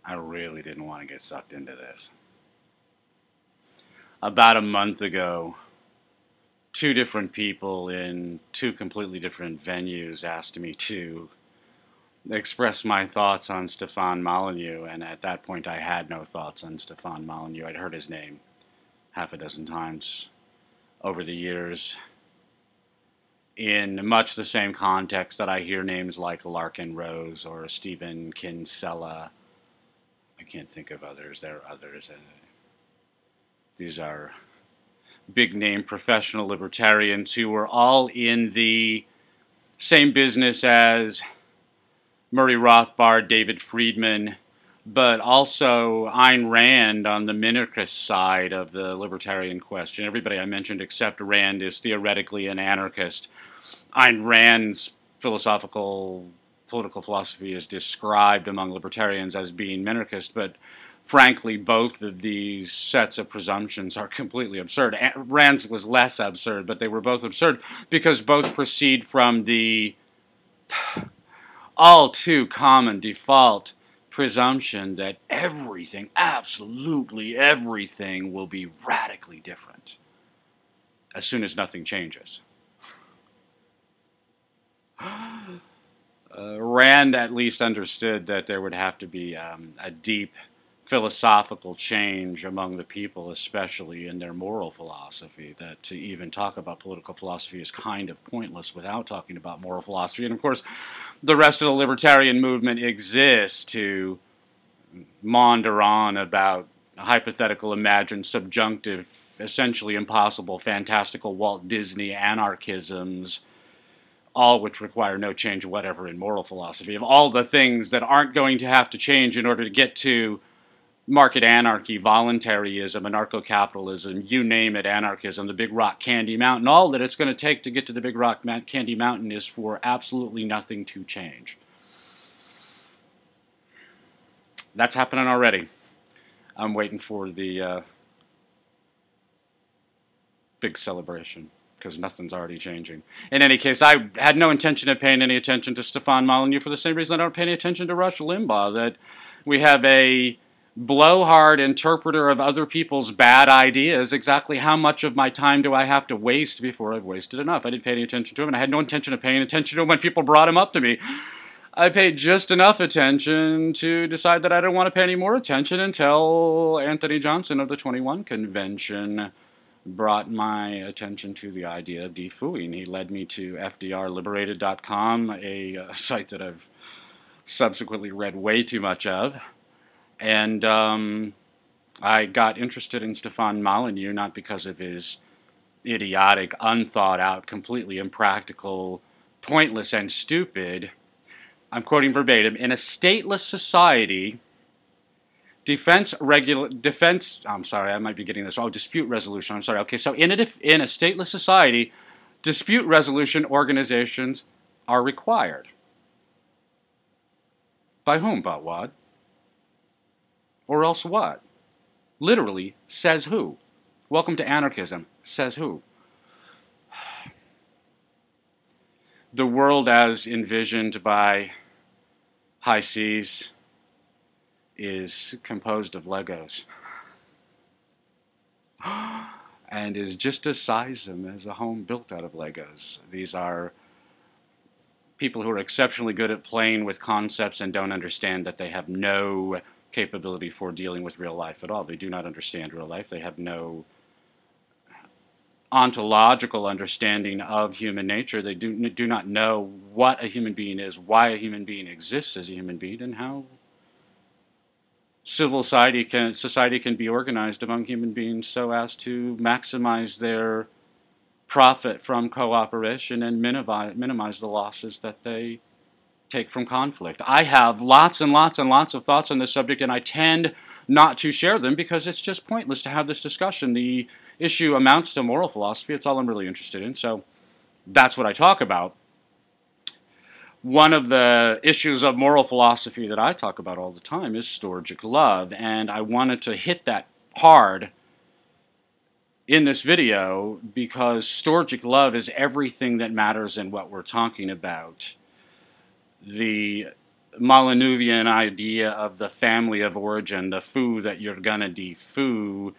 I really didn't want to get sucked into this. About a month ago, two different people in two completely different venues asked me to express my thoughts on Stefan Molyneux, and at that point I had no thoughts on Stefan Molyneux. I'd heard his name half a dozen times over the years in much the same context that I hear names like Larkin Rose or Stephen Kinsella. I can't think of others. There are others. And these are big-name professional libertarians who were all in the same business as Murray Rothbard, David Friedman, but also Ayn Rand on the minarchist side of the libertarian question. Everybody I mentioned except Rand is theoretically an anarchist. Ayn Rand's political philosophy is described among libertarians as being minarchist, but frankly, both of these sets of presumptions are completely absurd. Rand's was less absurd, but they were both absurd because both proceed from the all too common default presumption that everything, absolutely everything, will be radically different as soon as nothing changes. Rand at least understood that there would have to be a deep philosophical change among the people, especially in their moral philosophy, that to even talk about political philosophy is kind of pointless without talking about moral philosophy. And of course, the rest of the libertarian movement exists to maunder on about hypothetical, imagined, subjunctive, essentially impossible, fantastical Walt Disney anarchisms, all which require no change whatever in moral philosophy. Of all the things that aren't going to have to change in order to get to market anarchy, voluntarism, anarcho-capitalism, you name it, anarchism, the Big Rock Candy Mountain, all that it's going to take to get to the Big Rock Candy Mountain is for absolutely nothing to change. That's happening already. I'm waiting for the big celebration, because nothing's already changing. In any case, I had no intention of paying any attention to Stefan Molyneux for the same reason I don't pay any attention to Rush Limbaugh, that we have a blowhard interpreter of other people's bad ideas. Exactly how much of my time do I have to waste before I've wasted enough? I didn't pay any attention to him, and I had no intention of paying attention to him when people brought him up to me. I paid just enough attention to decide that I didn't want to pay any more attention until Anthony Johnson of the 21 convention brought my attention to the idea of defooing. He led me to fdrliberated.com, a site that I've subsequently read way too much of. And I got interested in Stefan Molyneux not because of his idiotic, unthought out, completely impractical, pointless, and stupid. I'm quoting verbatim, in a stateless society, dispute resolution, I'm sorry. Okay, so in a stateless society, dispute resolution organizations are required. By whom, but what? Or else what? Literally, says who? Welcome to anarchism, says who? The world as envisioned by High Seas is composed of Legos and is just as sizable as a home built out of Legos. These are people who are exceptionally good at playing with concepts and don't understand that they have no capability for dealing with real life at all. They do not understand real life. They have no ontological understanding of human nature. They do not know what a human being is, why a human being exists as a human being, and how civil society can be organized among human beings so as to maximize their profit from cooperation and minimize the losses that they take from conflict. I have lots and lots and lots of thoughts on this subject, and I tend not to share them because it's just pointless to have this discussion. The issue amounts to moral philosophy. It's all I'm really interested in, so that's what I talk about. One of the issues of moral philosophy that I talk about all the time is storgic love, and I wanted to hit that hard in this video because storgic love is everything that matters in what we're talking about. The Molyneuxian idea of the family of origin, the foo that you're gonna defoo,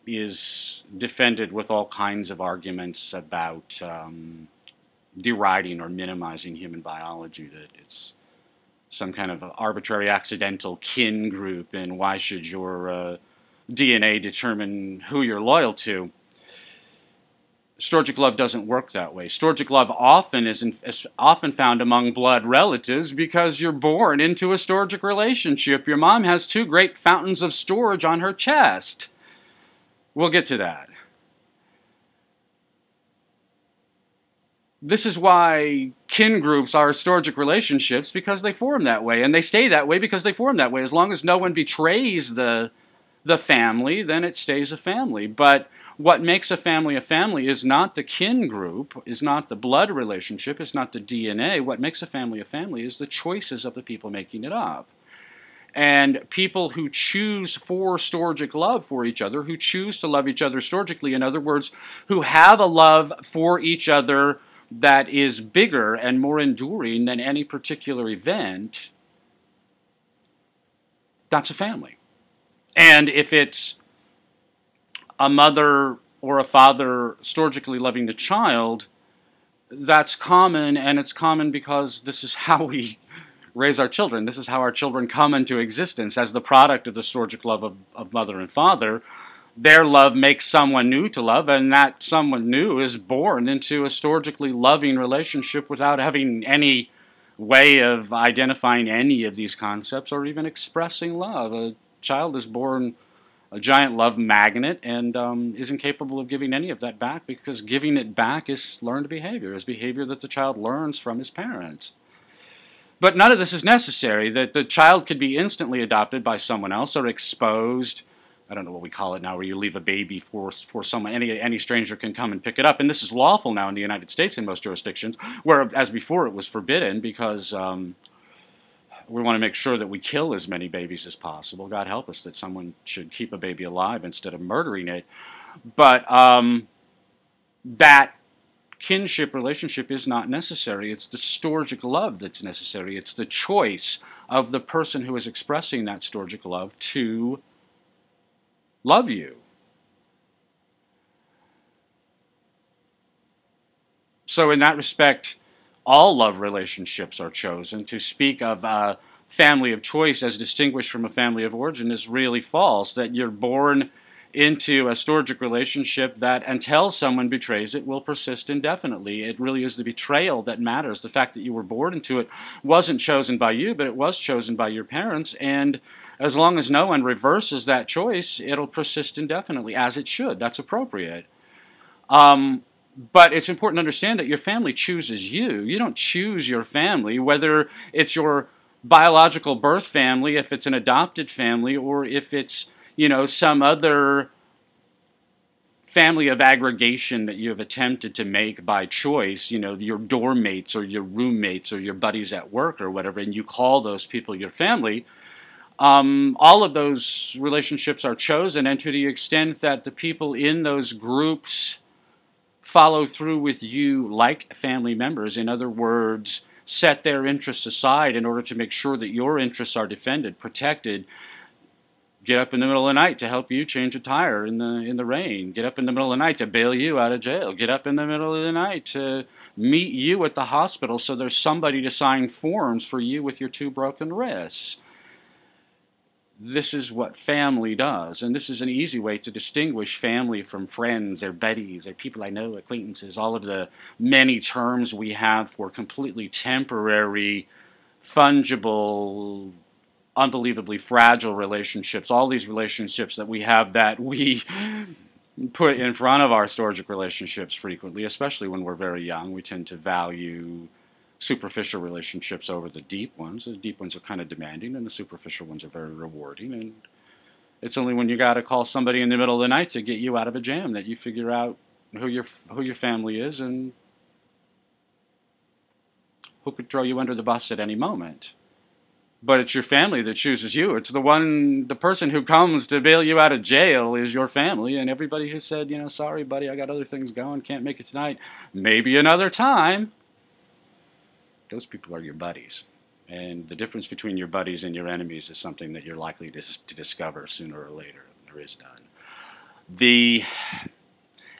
is defended with all kinds of arguments about deriding or minimizing human biology, that it's some kind of arbitrary accidental kin group, and why should your DNA determine who you're loyal to. Storgic love doesn't work that way. Storgic love is often found among blood relatives because you're born into a storgic relationship. Your mom has 2 great fountains of storage on her chest. We'll get to that. This is why kin groups are storgic relationships, because they form that way, and they stay that way because they form that way. As long as no one betrays the family, then it stays a family. But what makes a family is not the kin group, is not the blood relationship, is not the DNA. What makes a family is the choices of the people making it up. And people who choose for storgic love for each other, who choose to love each other storgically, in other words, who have a love for each other that is bigger and more enduring than any particular event, that's a family. And if it's a mother or a father storgically loving the child, that's common, and it's common because this is how we raise our children. This is how our children come into existence, as the product of the storgic love of mother and father. Their love makes someone new to love, and that someone new is born into a storgically loving relationship without having any way of identifying any of these concepts or even expressing love. A child is born a giant love magnet and is incapable of giving any of that back, because giving it back is learned behavior, is behavior that the child learns from his parents. But none of this is necessary. That the child could be instantly adopted by someone else or exposed. I don't know what we call it now, where you leave a baby for someone, any stranger can come and pick it up. And this is lawful now in the United States in most jurisdictions, whereas before it was forbidden, because we want to make sure that we kill as many babies as possible. God help us that someone should keep a baby alive instead of murdering it. But that kinship relationship is not necessary. It's the storgic love that's necessary. It's the choice of the person who is expressing that storgic love to love you. So in that respect, all love relationships are chosen. To speak of a family of choice as distinguished from a family of origin is really false. That you're born into a storgic relationship that, until someone betrays it, will persist indefinitely. It really is the betrayal that matters. The fact that you were born into it wasn't chosen by you, but it was chosen by your parents, and as long as no one reverses that choice, it'll persist indefinitely, as it should. That's appropriate. But it's important to understand that your family chooses you. You don't choose your family, whether it's your biological birth family, if it's an adopted family, or if it's, you know, some other family of aggregation that you have attempted to make by choice, you know, your dorm mates or your roommates or your buddies at work or whatever, and you call those people your family. All of those relationships are chosen, and to the extent that the people in those groups follow through with you like family members, in other words, set their interests aside in order to make sure that your interests are defended, protected, get up in the middle of the night to help you change a tire in the rain, get up in the middle of the night to bail you out of jail, get up in the middle of the night to meet you at the hospital so there's somebody to sign forms for you with your 2 broken wrists. This is what family does, and this is an easy way to distinguish family from friends or buddies or people I know, acquaintances, all of the many terms we have for completely temporary, fungible, unbelievably fragile relationships, all these relationships that we have that we put in front of our storgic relationships frequently, especially when we're very young. We tend to value superficial relationships over the deep ones. The deep ones are kind of demanding, and the superficial ones are very rewarding. And it's only when you got to call somebody in the middle of the night to get you out of a jam that you figure out who your family is and who could throw you under the bus at any moment. But it's your family that chooses you. It's the person who comes to bail you out of jail is your family, and everybody who said, you know, sorry, buddy, I got other things going, can't make it tonight, maybe another time. Those people are your buddies. And the difference between your buddies and your enemies is something that you're likely to discover sooner or later. There is none. The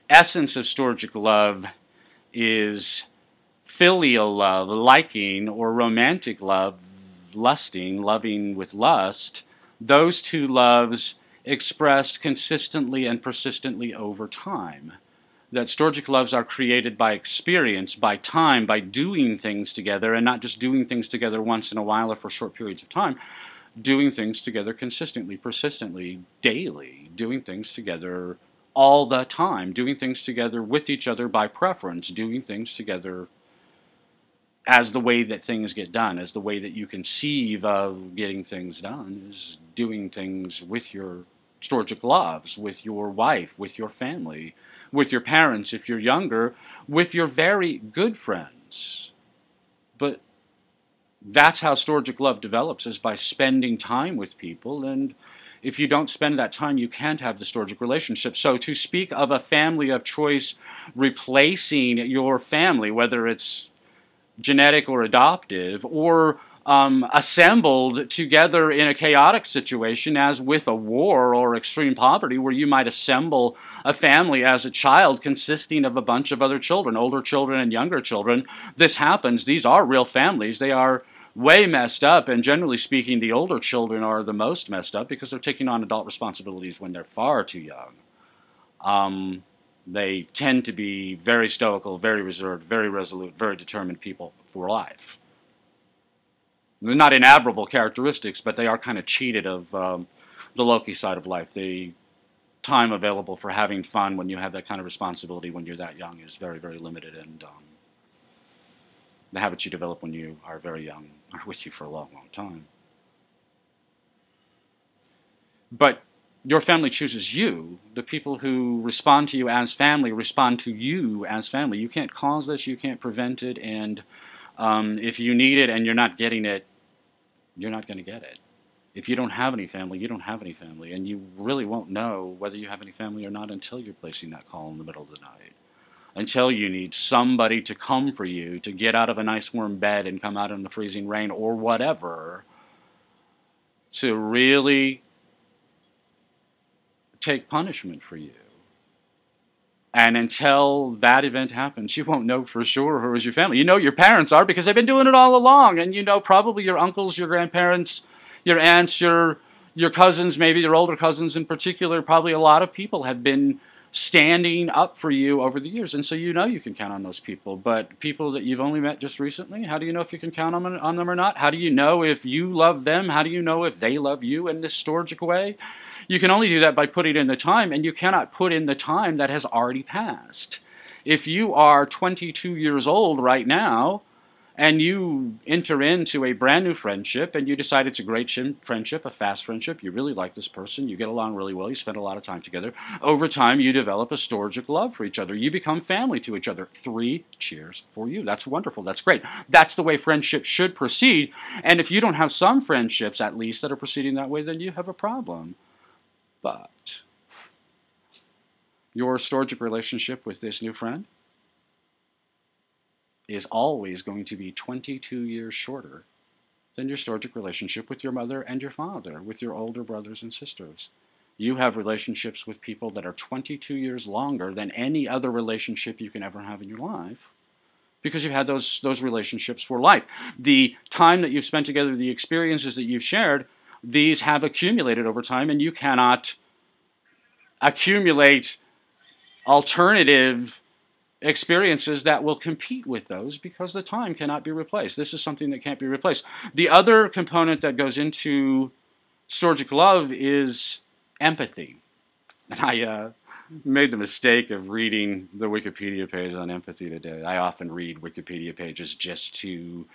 essence of storgic love is filial love, liking, or romantic love, lusting, loving with lust. Those two loves expressed consistently and persistently over time. That storgic loves are created by experience, by time, by doing things together, and not just doing things together once in a while or for short periods of time, doing things together consistently, persistently, daily, doing things together all the time, doing things together with each other by preference, doing things together as the way that things get done, as the way that you conceive of getting things done, is doing things with your storgic loves, with your wife, with your family, with your parents if you're younger, with your very good friends. But that's how storgic love develops, is by spending time with people, and if you don't spend that time, you can't have the storgic relationship. So to speak of a family of choice replacing your family, whether it's genetic or adoptive, or assembled together in a chaotic situation, as with a war or extreme poverty, where you might assemble a family as a child consisting of a bunch of other children, older children and younger children. This happens. These are real families. They are way messed up, and generally speaking, the older children are the most messed up because they're taking on adult responsibilities when they're far too young. They tend to be very stoical, very reserved, very resolute, very determined people for life. They're not inadmirable characteristics, but they are kind of cheated of the Loki side of life. The time available for having fun when you have that kind of responsibility when you're that young is very, very limited, and the habits you develop when you are very young are with you for a long, long time. But your family chooses you. The people who respond to you as family respond to you as family. You can't cause this, you can't prevent it, and if you need it and you're not getting it, you're not going to get it. If you don't have any family, you don't have any family, and you really won't know whether you have any family or not until you're placing that call in the middle of the night. Until you need somebody to come for you, to get out of a nice warm bed and come out in the freezing rain or whatever, to really take punishment for you. And until that event happens, you won't know for sure who is your family. You know your parents are because they've been doing it all along, and you know probably your uncles, your grandparents, your aunts, your cousins, maybe your older cousins in particular. Probably a lot of people have been standing up for you over the years, and so you know you can count on those people. But people that you've only met just recently, how do you know if you can count on them or not? How do you know if you love them? How do you know if they love you in this storgic way? You can only do that by putting in the time, and you cannot put in the time that has already passed. If you are 22 years old right now, and you enter into a brand new friendship, and you decide it's a great friendship, a fast friendship, you really like this person, you get along really well, you spend a lot of time together, over time you develop a storgic love for each other. You become family to each other. 3 cheers for you. That's wonderful. That's great. That's the way friendships should proceed. And if you don't have some friendships, at least, that are proceeding that way, then you have a problem. But your storgic relationship with this new friend is always going to be 22 years shorter than your storgic relationship with your mother and your father, with your older brothers and sisters. You have relationships with people that are 22 years longer than any other relationship you can ever have in your life, because you've had those relationships for life. The time that you've spent together, the experiences that you've shared, these have accumulated over time, and you cannot accumulate alternative experiences that will compete with those, because the time cannot be replaced. This is something that can't be replaced. The other component that goes into storgic love is empathy. And I made the mistake of reading the Wikipedia page on empathy today. I often read Wikipedia pages just to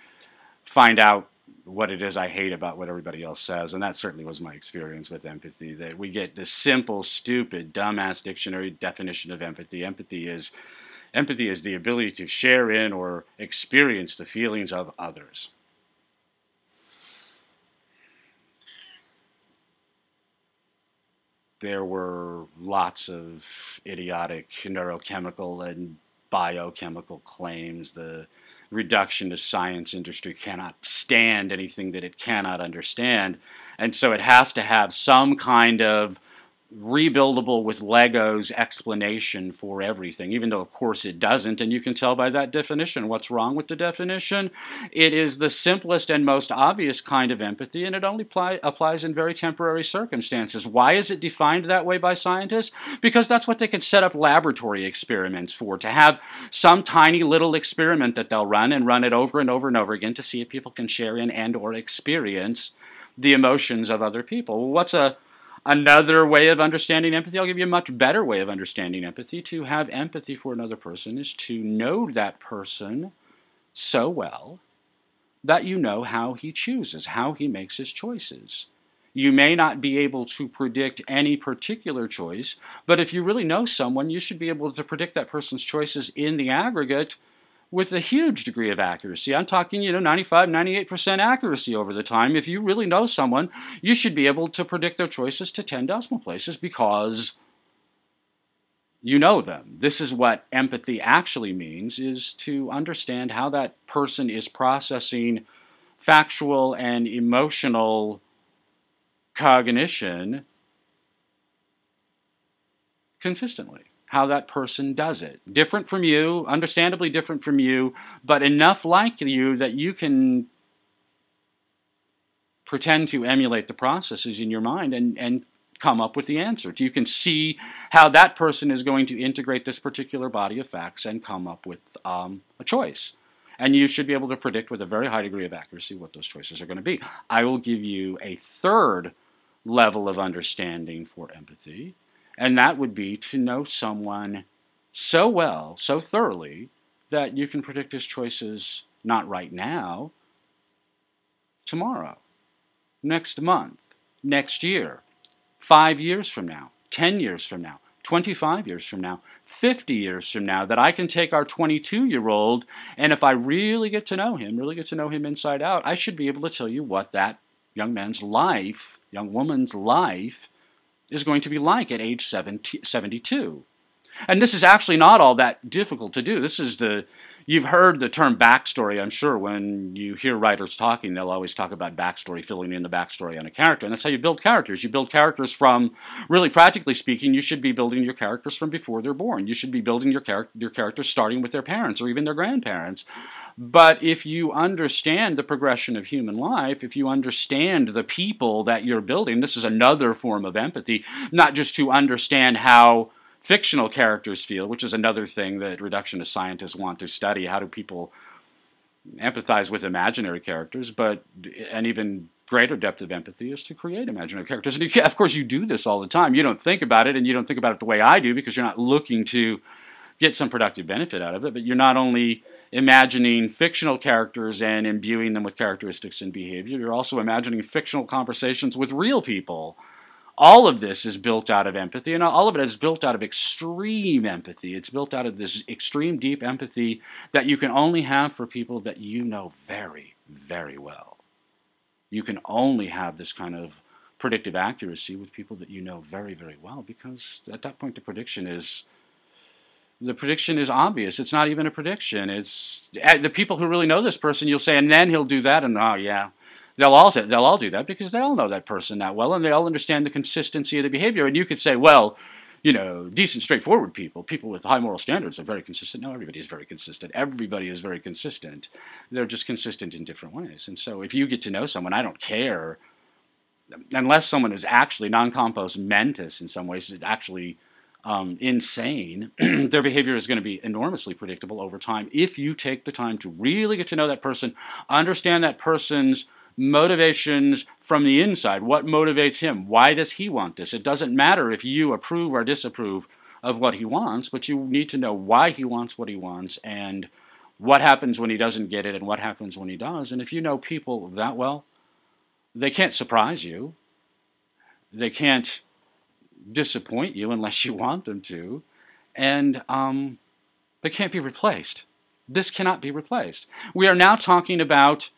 find out what it is I hate about what everybody else says, and that certainly was my experience with empathy, that we get this simple, stupid, dumbass dictionary definition of empathy. Empathy is the ability to share in or experience the feelings of others. There were lots of idiotic neurochemical and biochemical claims. The reductionist science industry cannot stand anything that it cannot understand. And so it has to have some kind of rebuildable with Legos explanation for everything, even though of course it doesn't, and you can tell by that definition. What's wrong with the definition? It is the simplest and most obvious kind of empathy, and it only applies in very temporary circumstances. Why is it defined that way by scientists? Because that's what they can set up laboratory experiments for, to have some tiny little experiment that they'll run and run it over and over and over again to see if people can share in and or experience the emotions of other people. What's another way of understanding empathy? I'll give you a much better way of understanding empathy. To have empathy for another person is to know that person so well that you know how he chooses, how he makes his choices. You may not be able to predict any particular choice, but if you really know someone, you should be able to predict that person's choices in the aggregate with a huge degree of accuracy. I'm talking, 95, 98% accuracy over the time. If you really know someone, you should be able to predict their choices to 10 decimal places because you know them. This is what empathy actually means, is to understand how that person is processing factual and emotional cognition consistently. How that person does it. Different from you, understandably different from you, but enough like you that you can pretend to emulate the processes in your mind and come up with the answer. You can see how that person is going to integrate this particular body of facts and come up with a choice. And you should be able to predict with a very high degree of accuracy what those choices are going to be. I will give you a third level of understanding for empathy, and that would be to know someone so well, so thoroughly, that you can predict his choices not right now, tomorrow, next month, next year, 5 years from now, 10 years from now, 25 years from now, 50 years from now, that I can take our 22-year-old, and if I really get to know him, inside out, I should be able to tell you what that young man's life, young woman's life, is going to be like at age 72. And this is actually not all that difficult to do. You've heard the term backstory, I'm sure. When you hear writers talking, they'll always talk about backstory, filling in the backstory on a character. And that's how you build characters. You build characters from, really practically speaking, you should be building your characters from before they're born. You should be building your characters starting with their parents or even their grandparents. But if you understand the progression of human life, if you understand the people that you're building, this is another form of empathy, not just to understand how fictional characters feel, which is another thing that reductionist scientists want to study. How do people empathize with imaginary characters? But an even greater depth of empathy is to create imaginary characters. And of course, you do this all the time. You don't think about it, and you don't think about it the way I do, because you're not looking to get some productive benefit out of it. But you're not only imagining fictional characters and imbuing them with characteristics and behavior, you're also imagining fictional conversations with real people. All of this is built out of empathy, and all of it is built out of extreme empathy. It's built out of this extreme deep empathy that you can only have for people that you know very, very well. You can only have this kind of predictive accuracy with people that you know very, very well, because at that point the prediction is obvious. It's not even a prediction. It's the people who really know this person, you'll say, and then he'll do that, and oh yeah. They'll all do that because they all know that person that well, and they all understand the consistency of the behavior. And you could say, well, decent, straightforward people with high moral standards are very consistent. No, everybody is very consistent. Everybody is very consistent. They're just consistent in different ways. And so if you get to know someone, I don't care, unless someone is actually non-compos mentis in some ways, actually insane, their behavior is going to be enormously predictable over time if you take the time to really get to know that person, understand that person's motivations from the inside. What motivates him? Why does he want this? It doesn't matter if you approve or disapprove of what he wants, but you need to know why he wants what he wants and what happens when he doesn't get it and what happens when he does. And if you know people that well, they can't surprise you. They can't disappoint you unless you want them to. And they can't be replaced. This cannot be replaced. We are now talking about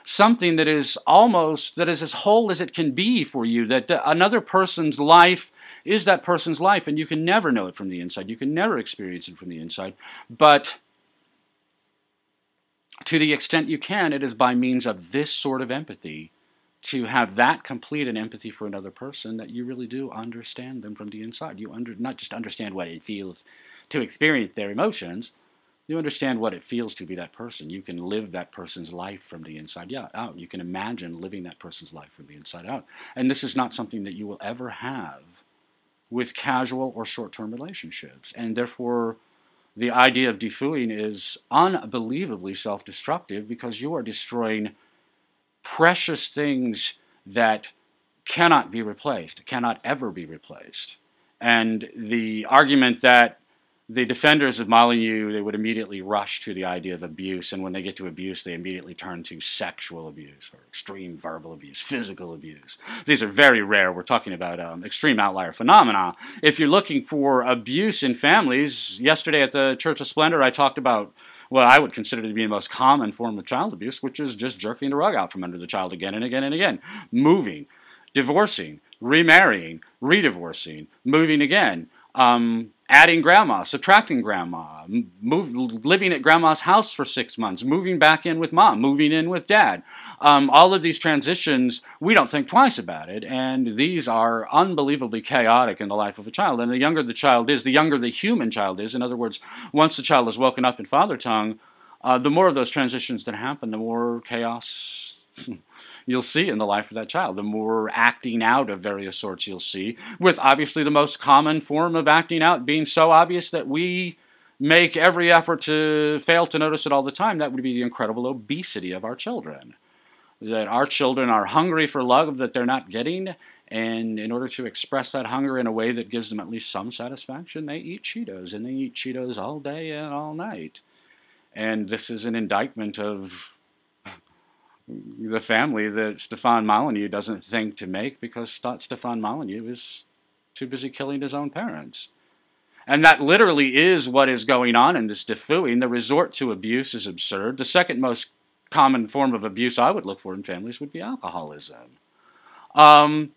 something that is as whole as it can be for you, that another person's life is that person's life, and you can never know it from the inside. You can never experience it from the inside. But to the extent you can, it is by means of this sort of empathy, to have that complete an empathy for another person, that you really do understand them from the inside. You not just understand what it feels to experience their emotions, you understand what it feels to be that person. You can live that person's life from the inside out. You can imagine living that person's life from the inside out. And this is not something that you will ever have with casual or short-term relationships. And therefore, the idea of defooing is unbelievably self-destructive, because you are destroying precious things that cannot be replaced, cannot ever be replaced. And the argument that the defenders of Molyneux, they would immediately rush to the idea of abuse, and when they get to abuse, they immediately turn to sexual abuse, or extreme verbal abuse, physical abuse. These are very rare. We're talking about extreme outlier phenomena. If you're looking for abuse in families, yesterday at the Church of Splendor, I talked about what I would consider to be the most common form of child abuse, which is just jerking the rug out from under the child again and again and again. Moving, divorcing, remarrying, redivorcing, moving again, adding grandma, subtracting grandma, living at grandma's house for 6 months, moving back in with mom, moving in with dad. All of these transitions, we don't think twice about it, and these are unbelievably chaotic in the life of a child. And the younger the child is, the younger the human child is. In other words, once the child is woken up in father tongue, the more of those transitions that happen, the more chaos you'll see in the life of that child, the more acting out of various sorts you'll see, with obviously the most common form of acting out being so obvious that we make every effort to fail to notice it all the time. That would be the incredible obesity of our children. That our children are hungry for love that they're not getting, and in order to express that hunger in a way that gives them at least some satisfaction, they eat Cheetos, and they eat Cheetos all day and all night. And this is an indictment of the family that Stefan Molyneux doesn't think to make, because Stefan Molyneux is too busy killing his own parents. And that literally is what is going on in this defooing. The resort to abuse is absurd. The second most common form of abuse I would look for in families would be alcoholism. And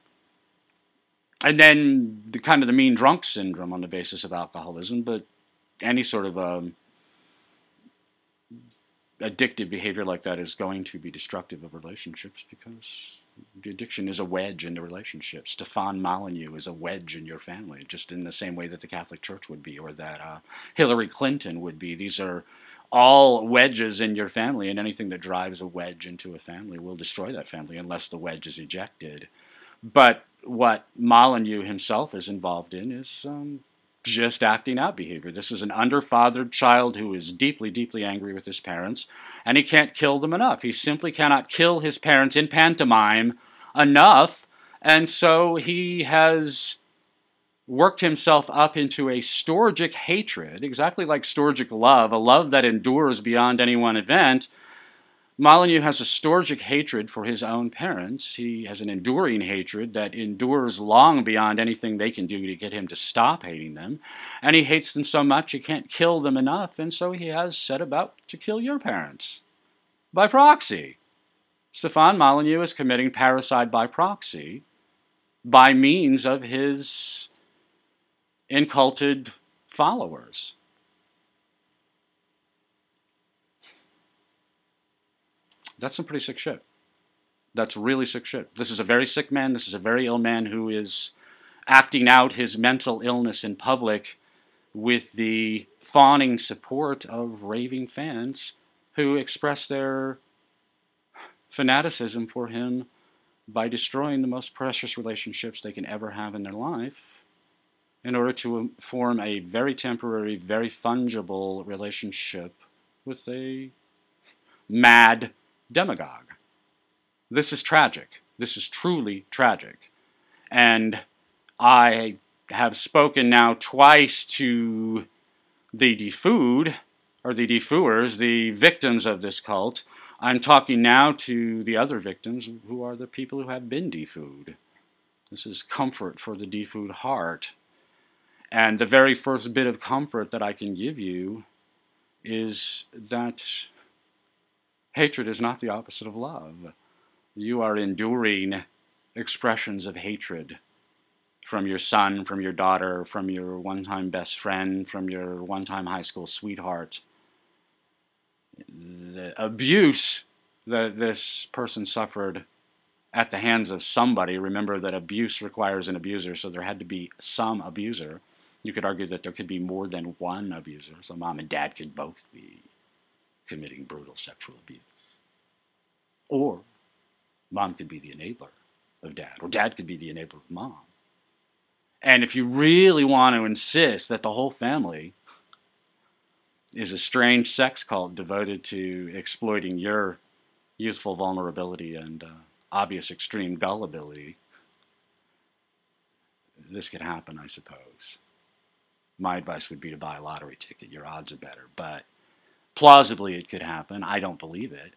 then the kind of the mean drunk syndrome on the basis of alcoholism, but any sort of addictive behavior like that is going to be destructive of relationships, because the addiction is a wedge in the relationship. Stefan Molyneux is a wedge in your family, just in the same way that the Catholic Church would be, or that Hillary Clinton would be. These are all wedges in your family, and anything that drives a wedge into a family will destroy that family unless the wedge is ejected. But what Molyneux himself is involved in is just acting out behavior. This is an underfathered child who is deeply, deeply angry with his parents, and he can't kill them enough. He simply cannot kill his parents in pantomime enough, and so he has worked himself up into a storgic hatred, exactly like storgic love, a love that endures beyond any one event. Molyneux has a storgic hatred for his own parents. He has an enduring hatred that endures long beyond anything they can do to get him to stop hating them. And he hates them so much he can't kill them enough, and so he has set about to kill your parents. By proxy. Stefan Molyneux is committing parricide by proxy by means of his inculted followers. That's some pretty sick shit. That's really sick shit. This is a very sick man. This is a very ill man who is acting out his mental illness in public with the fawning support of raving fans who express their fanaticism for him by destroying the most precious relationships they can ever have in their life in order to form a very temporary, very fungible relationship with a mad demagogue. This is tragic. This is truly tragic. And I have spoken now twice to the defooed, or the defooers, the victims of this cult. I'm talking now to the other victims, who are the people who have been defooed. This is comfort for the defooed heart. And the very first bit of comfort that I can give you is that Hatred is not the opposite of love. You are enduring expressions of hatred from your son, from your daughter, from your one-time best friend, from your one-time high school sweetheart. The abuse that this person suffered at the hands of somebody. Remember that abuse requires an abuser, so there had to be some abuser. You could argue that there could be more than one abuser, so mom and dad could both be committing brutal sexual abuse. Or mom could be the enabler of dad, or dad could be the enabler of mom. And if you really want to insist that the whole family is a strange sex cult devoted to exploiting your youthful vulnerability and obvious extreme gullibility, this could happen, I suppose. My advice would be to buy a lottery ticket. Your odds are better. But plausibly it could happen. I don't believe it.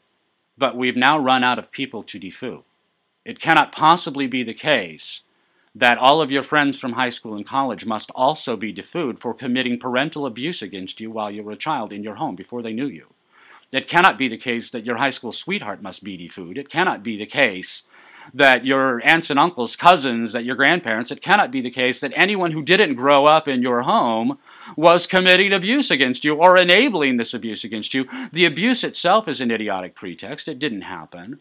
But we've now run out of people to defoo. It cannot possibly be the case that all of your friends from high school and college must also be defooed for committing parental abuse against you while you were a child in your home before they knew you. It cannot be the case that your high school sweetheart must be defooed. It cannot be the case that your aunts and uncles, cousins, that your grandparents, it cannot be the case that anyone who didn't grow up in your home was committing abuse against you or enabling this abuse against you. The abuse itself is an idiotic pretext. It didn't happen.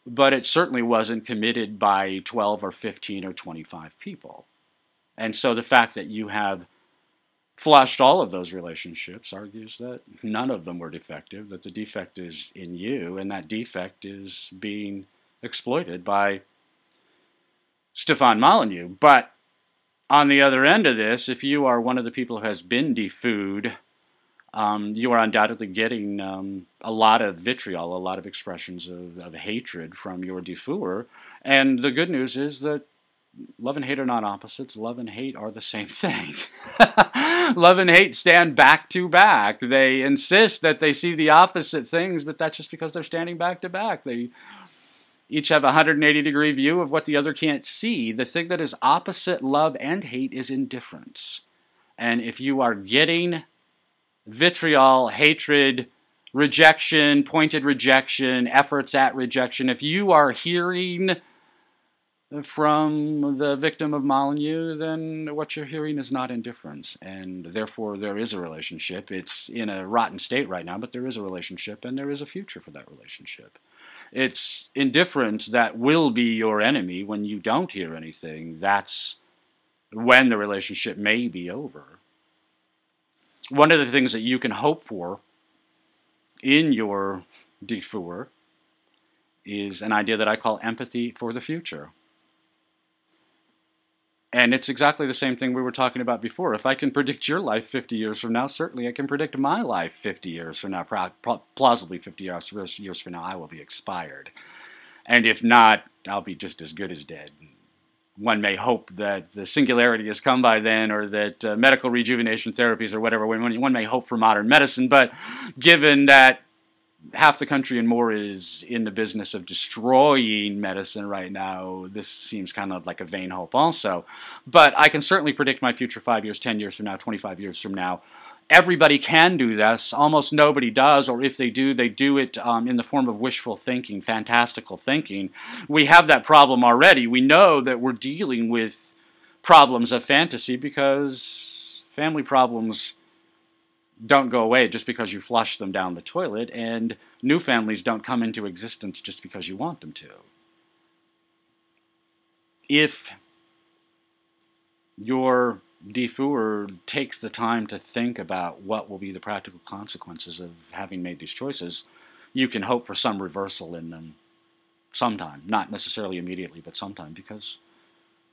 But it certainly wasn't committed by 12 or 15 or 25 people. And so the fact that you have flushed all of those relationships argues that none of them were defective, that the defect is in you, and that defect is being exploited by Stefan Molyneux. But on the other end of this, if you are one of the people who has been defooed, you are undoubtedly getting a lot of vitriol, a lot of expressions of hatred from your defooer. And the good news is that love and hate are not opposites. Love and hate are the same thing. Love and hate stand back to back. They insist that they see the opposite things, but that's just because they're standing back to back. They each have a 180-degree view of what the other can't see. The thing that is opposite love and hate is indifference. And if you are getting vitriol, hatred, rejection, pointed rejection, efforts at rejection, if you are hearing from the victim of Molyneux, then what you're hearing is not indifference, and therefore there is a relationship. It's in a rotten state right now, but there is a relationship, and there is a future for that relationship. It's indifference that will be your enemy when you don't hear anything. That's when the relationship may be over. One of the things that you can hope for in your defooer is an idea that I call empathy for the future. And it's exactly the same thing we were talking about before. If I can predict your life 50 years from now, certainly I can predict my life 50 years from now. Plausibly 50 years from now, I will be expired. And if not, I'll be just as good as dead. One may hope that the singularity has come by then, or that medical rejuvenation therapies or whatever, one may hope for modern medicine, but given that half the country and more is in the business of destroying medicine right now, this seems kind of like a vain hope also. But I can certainly predict my future 5 years, 10 years from now, 25 years from now. Everybody can do this. Almost nobody does, or if they do it in the form of wishful thinking, fantastical thinking. We have that problem already. We know that we're dealing with problems of fantasy because family problems don't go away just because you flush them down the toilet, and new families don't come into existence just because you want them to. If your defooer takes the time to think about what will be the practical consequences of having made these choices, you can hope for some reversal in them sometime. Not necessarily immediately, but sometime, because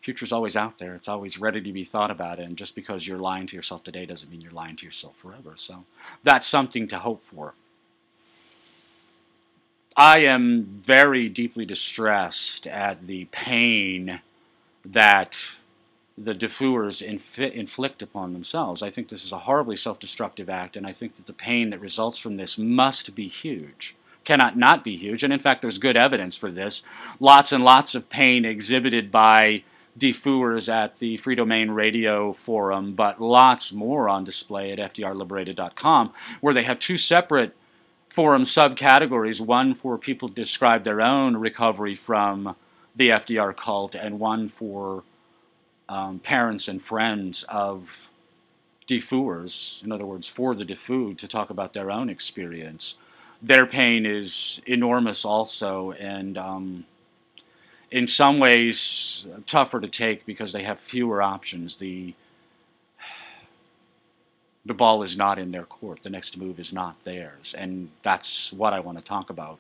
future's always out there. It's always ready to be thought about, and just because you're lying to yourself today doesn't mean you're lying to yourself forever. So that's something to hope for. I am very deeply distressed at the pain that the defooers inflict upon themselves. I think this is a horribly self-destructive act, and I think that the pain that results from this must be huge. Cannot not be huge, and in fact there's good evidence for this. Lots and lots of pain exhibited by defooers at the Free Domain Radio Forum, but lots more on display at fdrliberated.com, where they have two separate forum subcategories, one for people to describe their own recovery from the FDR cult, and one for parents and friends of defooers, in other words, for the defooed, to talk about their own experience. Their pain is enormous also, and in some ways tougher to take because they have fewer options. The ball is not in their court. The next move is not theirs, and that's what I want to talk about.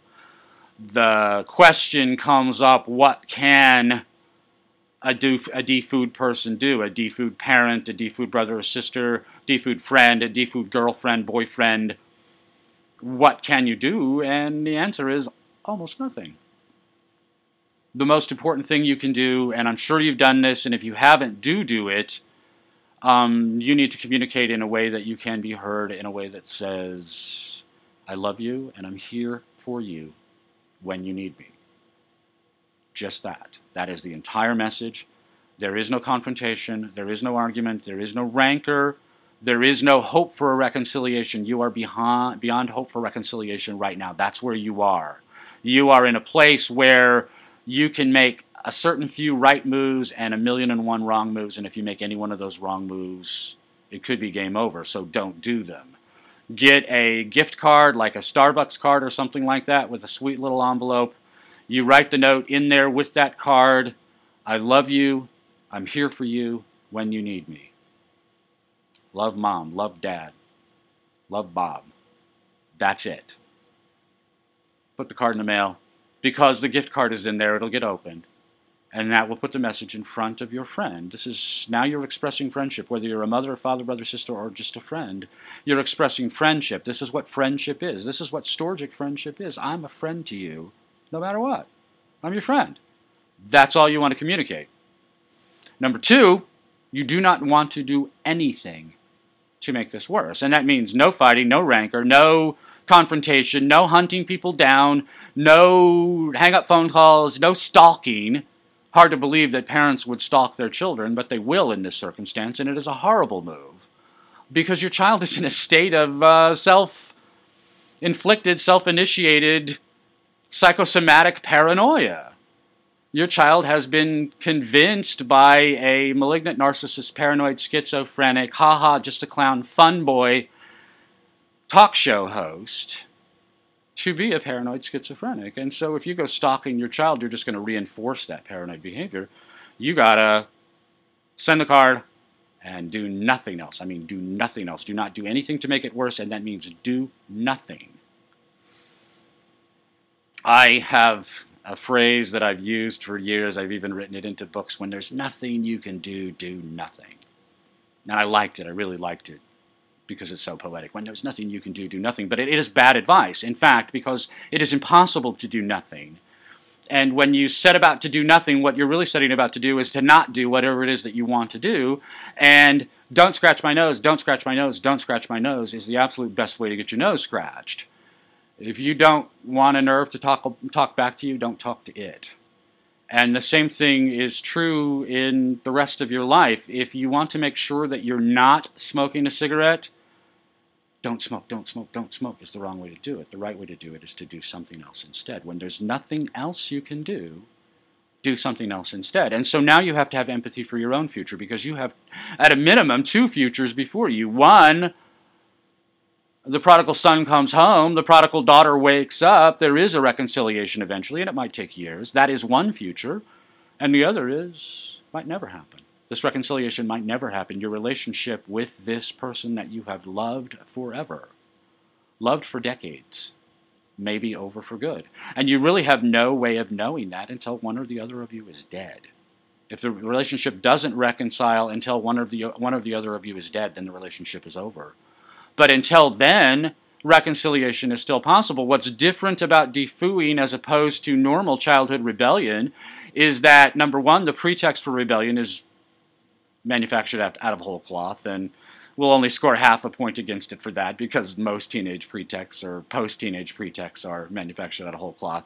The question comes up, what can a defooed person do? A defooed parent, a defooed brother or sister, defooed friend, a defooed girlfriend, boyfriend. What can you do? And the answer is almost nothing. The most important thing you can do, and I'm sure you've done this, and if you haven't, do it. You need to communicate in a way that you can be heard, in a way that says, I love you and I'm here for you when you need me. Just that. That is the entire message. There is no confrontation. There is no argument. There is no rancor. There is no hope for a reconciliation. You are beyond hope for reconciliation right now. That's where you are. You are in a place where you can make a certain few right moves and 1,000,001 wrong moves, and if you make any one of those wrong moves, it could be game over, so don't do them. Get a gift card, like a Starbucks card or something like that, with a sweet little envelope. You write the note in there with that card, I love you, I'm here for you when you need me. Love Mom, love Dad, love Bob. That's it. Put the card in the mail. Because the gift card is in there, it'll get opened. And that will put the message in front of your friend. This is, now you're expressing friendship, whether you're a mother, a father, brother, sister, or just a friend. You're expressing friendship. This is what friendship is. This is what Storgic friendship is. I'm a friend to you, no matter what. I'm your friend. That's all you want to communicate. Number two, you do not want to do anything to make this worse. And that means no fighting, no rancor, no confrontation, no hunting people down, no hang-up phone calls, no stalking. Hard to believe that parents would stalk their children, but they will in this circumstance, and it is a horrible move because your child is in a state of self-inflicted, self-initiated psychosomatic paranoia. Your child has been convinced by a malignant narcissist, paranoid, schizophrenic, haha, just a clown, fun boy talk show host to be a paranoid schizophrenic. And so if you go stalking your child, you're just going to reinforce that paranoid behavior. You got to send the card and do nothing else. I mean, do nothing else. Do not do anything to make it worse, and that means do nothing. I have a phrase that I've used for years. I've even written it into books. When there's nothing you can do, do nothing. And I liked it. I really liked it, because it's so poetic. When there's nothing you can do, do nothing. But it is bad advice, in fact, because it is impossible to do nothing. And when you set about to do nothing, what you're really setting about to do is to not do whatever it is that you want to do. And don't scratch my nose, don't scratch my nose, don't scratch my nose is the absolute best way to get your nose scratched. If you don't want a nerve to talk back to you, don't talk to it. And the same thing is true in the rest of your life. If you want to make sure that you're not smoking a cigarette, don't smoke, don't smoke, don't smoke is the wrong way to do it. The right way to do it is to do something else instead. When there's nothing else you can do something else instead. And so now you have to have empathy for your own future, because you have, at a minimum, two futures before you. One, the prodigal son comes home, the prodigal daughter wakes up, there is a reconciliation eventually, and it might take years. That is one future. And the other is, might never happen. This reconciliation might never happen. Your relationship with this person that you have loved forever, loved for decades, may be over for good. And you really have no way of knowing that until one or the other of you is dead. If the relationship doesn't reconcile until one or the other of you is dead, then the relationship is over. But until then, reconciliation is still possible. What's different about defooing as opposed to normal childhood rebellion is that, number one, the pretext for rebellion is manufactured out of whole cloth, and we'll only score half a point against it for that, because most teenage pretexts or post-teenage pretexts are manufactured out of whole cloth.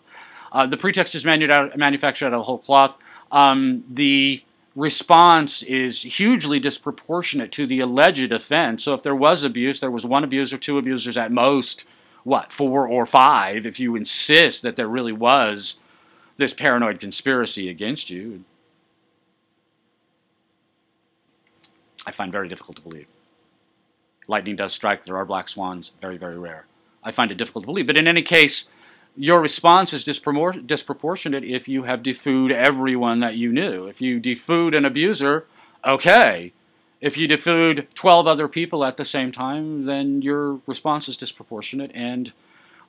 The pretext is manufactured out of whole cloth. The response is hugely disproportionate to the alleged offense. So if there was abuse, there was one abuser, two abusers at most, what, 4 or 5, if you insist that there really was this paranoid conspiracy against you, I find very difficult to believe. Lightning does strike. There are black swans. Very, very rare. I find it difficult to believe. But in any case, your response is disproportionate if you have defooed everyone that you knew. If you defooed an abuser, okay. If you defooed 12 other people at the same time, then your response is disproportionate. And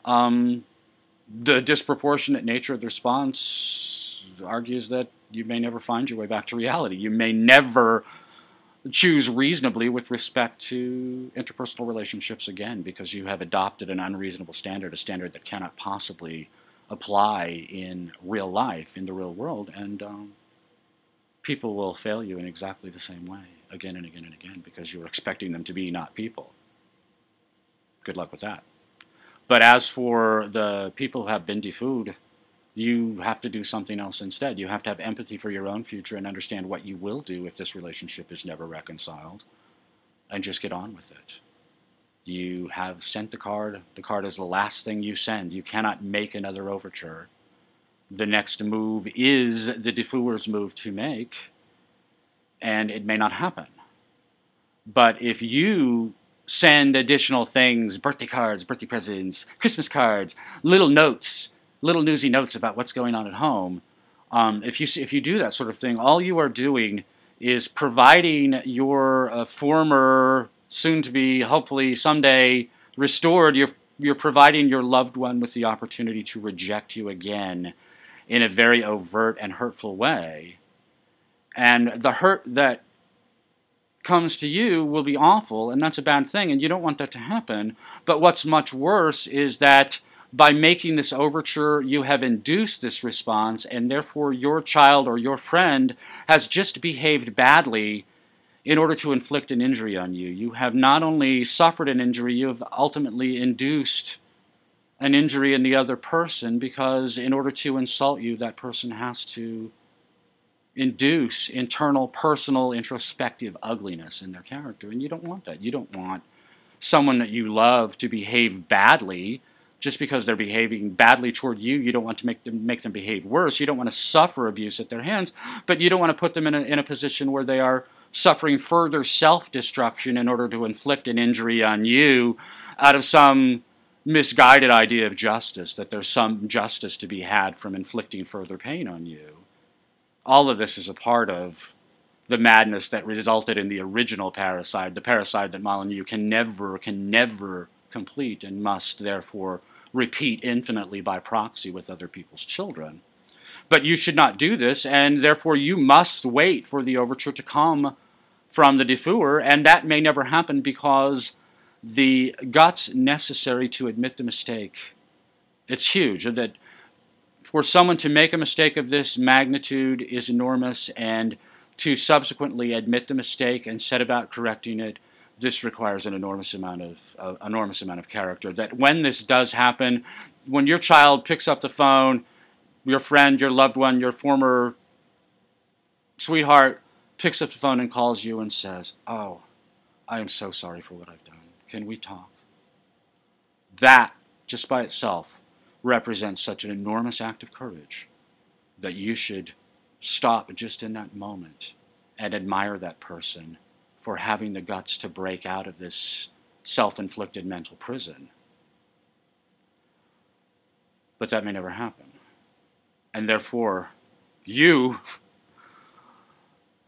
the disproportionate nature of the response argues that you may never find your way back to reality. You may never choose reasonably with respect to interpersonal relationships again, because you have adopted an unreasonable standard, a standard that cannot possibly apply in real life, in the real world, and people will fail you in exactly the same way, again and again and again, because you're expecting them to be not people. Good luck with that. But as for the people who have been defooed, you have to do something else instead. You have to have empathy for your own future and understand what you will do if this relationship is never reconciled, and just get on with it. You have sent the card. The card is the last thing you send. You cannot make another overture. The next move is the defooer's move to make, and it may not happen. But if you send additional things, birthday cards, birthday presents, Christmas cards, little notes, little newsy notes about what's going on at home, if you do that sort of thing, all you are doing is providing your former, soon-to-be, hopefully someday restored, you're providing your loved one with the opportunity to reject you again in a very overt and hurtful way. And the hurt that comes to you will be awful, and that's a bad thing, and you don't want that to happen. But what's much worse is that by making this overture, you have induced this response, and therefore your child or your friend has just behaved badly in order to inflict an injury on you. You have not only suffered an injury, you have ultimately induced an injury in the other person, because in order to insult you, that person has to induce internal, personal, introspective ugliness in their character, and you don't want that. You don't want someone that you love to behave badly just because they're behaving badly toward you. You don't want to make them behave worse. You don't want to suffer abuse at their hands, but you don't want to put them in a position where they are suffering further self-destruction in order to inflict an injury on you out of some misguided idea of justice, that there's some justice to be had from inflicting further pain on you. All of this is a part of the madness that resulted in the original parricide, the parricide that Molyneux can never complete and must therefore repeat infinitely by proxy with other people's children. But you should not do this, and therefore you must wait for the overture to come from the defooer, and that may never happen because the guts necessary to admit the mistake, it's huge. That for someone to make a mistake of this magnitude is enormous, and to subsequently admit the mistake and set about correcting it, this requires an enormous amount of character. That when this does happen, when your child picks up the phone, your friend, your loved one, your former sweetheart picks up the phone and calls you and says, "Oh, I am so sorry for what I've done. Can we talk?" That, just by itself, represents such an enormous act of courage that you should stop just in that moment and admire that person for having the guts to break out of this self-inflicted mental prison. But that may never happen. And therefore, you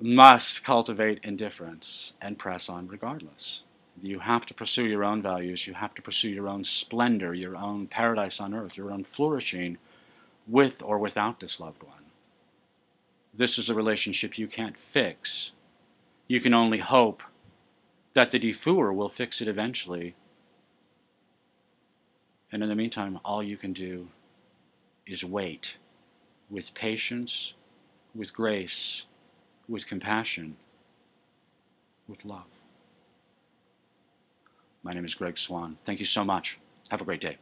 must cultivate indifference and press on regardless. You have to pursue your own values. You have to pursue your own splendor, your own paradise on earth, your own flourishing with or without this loved one. This is a relationship you can't fix. You can only hope that the defooer will fix it eventually. And in the meantime, all you can do is wait with patience, with grace, with compassion, with love. My name is Greg Swann. Thank you so much. Have a great day.